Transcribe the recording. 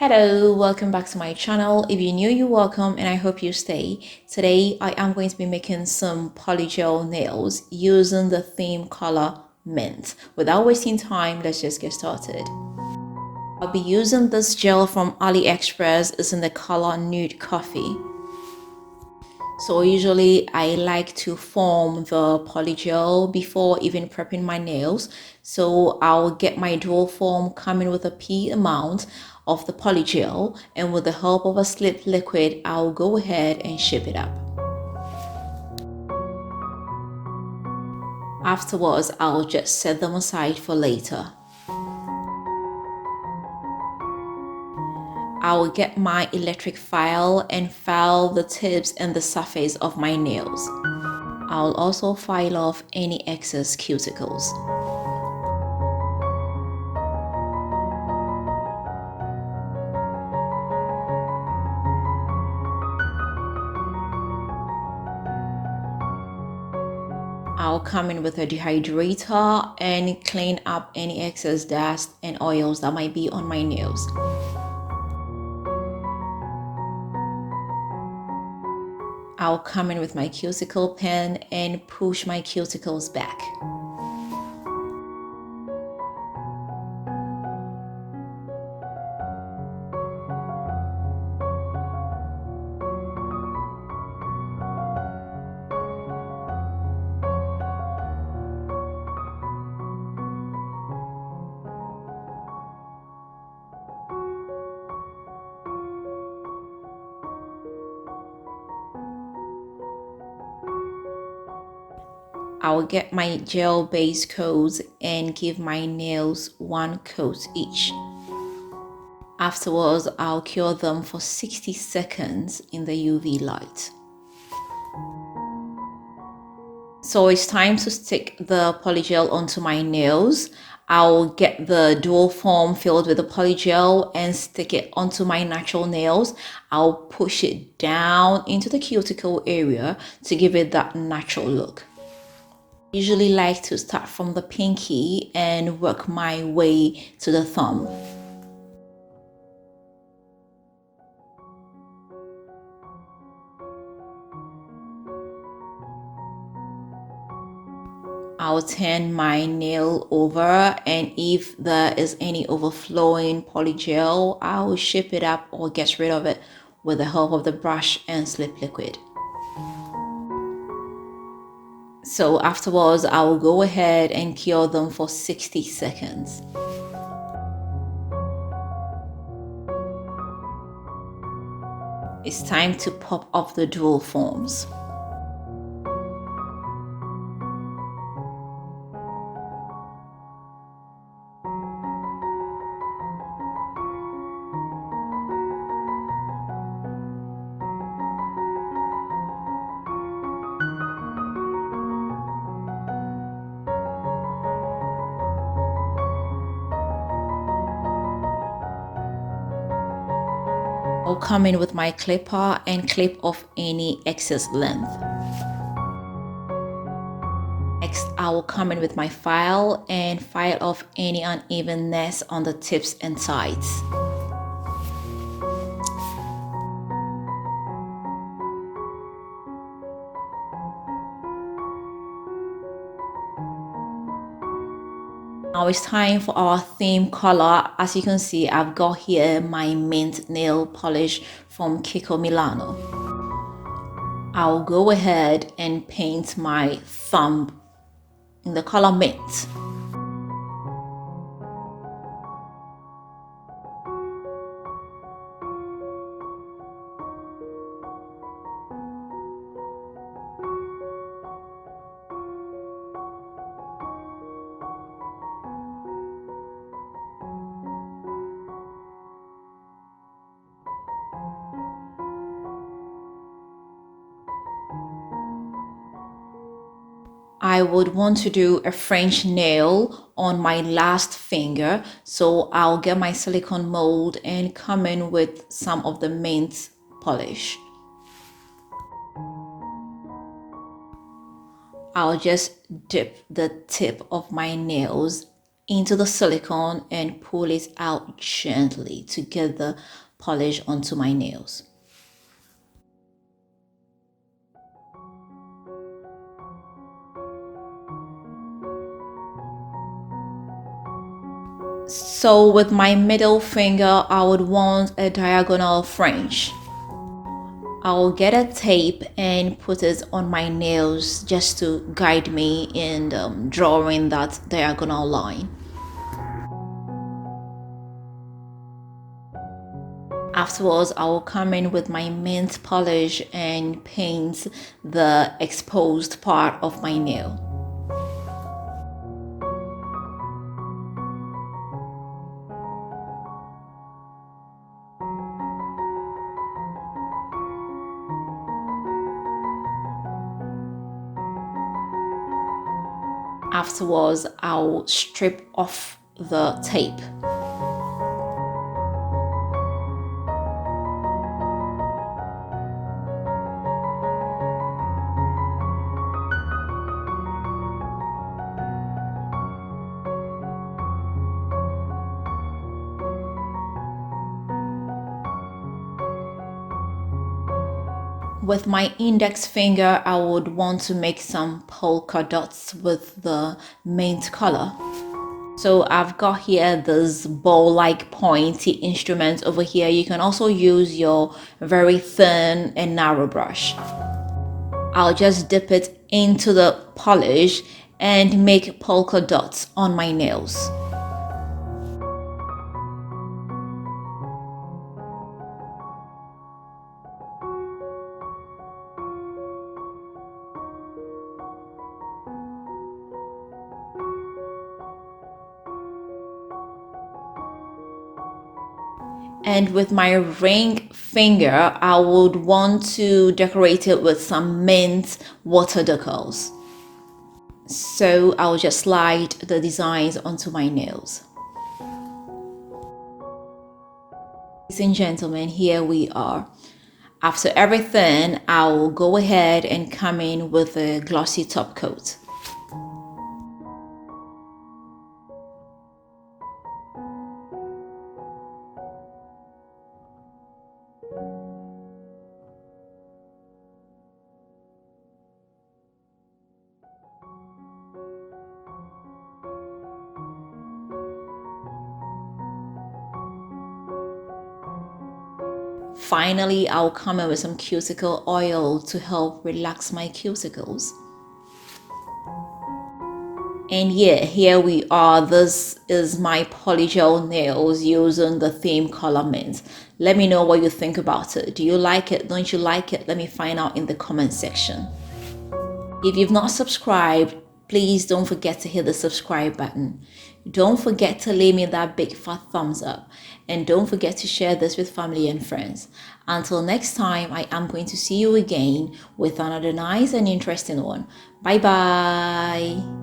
Hello, welcome back to my channel. If you're new, you're welcome and I hope you stay. Today, I am going to be making some polygel nails using the theme color mint. Without wasting time, let's just get started. I'll be using this gel from AliExpress. It's in the color Nude Coffee. So usually I like to form the polygel before even prepping my nails. So I'll get my dual form coming with a pea amount of the polygel, and with the help of a slip liquid, I'll go ahead and shape it up. Afterwards, I'll just set them aside for later. I'll get my electric file and file the tips and the surface of my nails. I'll also file off any excess cuticles. I'll come in with a dehydrator and clean up any excess dust and oils that might be on my nails. I'll come in with my cuticle pen and push my cuticles back. I'll get my gel base coats and give my nails one coat each. Afterwards, I'll cure them for 60 seconds in the UV light. So it's time to stick the polygel onto my nails. I'll get the dual form filled with the polygel and stick it onto my natural nails. I'll push it down into the cuticle area to give it that natural look. I usually like to start from the pinky and work my way to the thumb. I'll turn my nail over, and if there is any overflowing polygel, I'll shape it up or get rid of it with the help of the brush and slip liquid. So afterwards, I will go ahead and cure them for 60 seconds. It's time to pop up the dual forms. I'll come in with my clipper and clip off any excess length. Next, I will come in with my file and file off any unevenness on the tips and sides. Now it's time for our theme color. As you can see, I've got here my mint nail polish from Kiko Milano. I'll go ahead and paint my thumb in the color mint. I would want to do a French nail on my last finger, so I'll get my silicone mold and come in with some of the mint polish. I'll just dip the tip of my nails into the silicone and pull it out gently to get the polish onto my nails. So with my middle finger, I would want a diagonal French. I'll get a tape and put it on my nails just to guide me in drawing that diagonal line. Afterwards, I will come in with my mint polish and paint the exposed part of my nail. Afterwards, I'll strip off the tape. With my index finger, I would want to make some polka dots with the mint color. So I've got here this ball-like pointy instrument over here. You can also use your very thin and narrow brush. I'll just dip it into the polish and make polka dots on my nails. And with my ring finger, I would want to decorate it with some mint water decals. So I'll just slide the designs onto my nails. Ladies and gentlemen, here we are. After everything, I'll go ahead and come in with a glossy top coat. Finally, I'll come in with some cuticle oil to help relax my cuticles. And yeah, here we are. This is my polygel nails using the theme color mint. Let me know what you think about it. Do you like it? Don't you like it? Let me find out in the comment section. If you've not subscribed, please don't forget to hit the subscribe button. Don't forget to leave me that big fat thumbs up. And don't forget to share this with family and friends. Until next time, I am going to see you again with another nice and interesting one. Bye bye.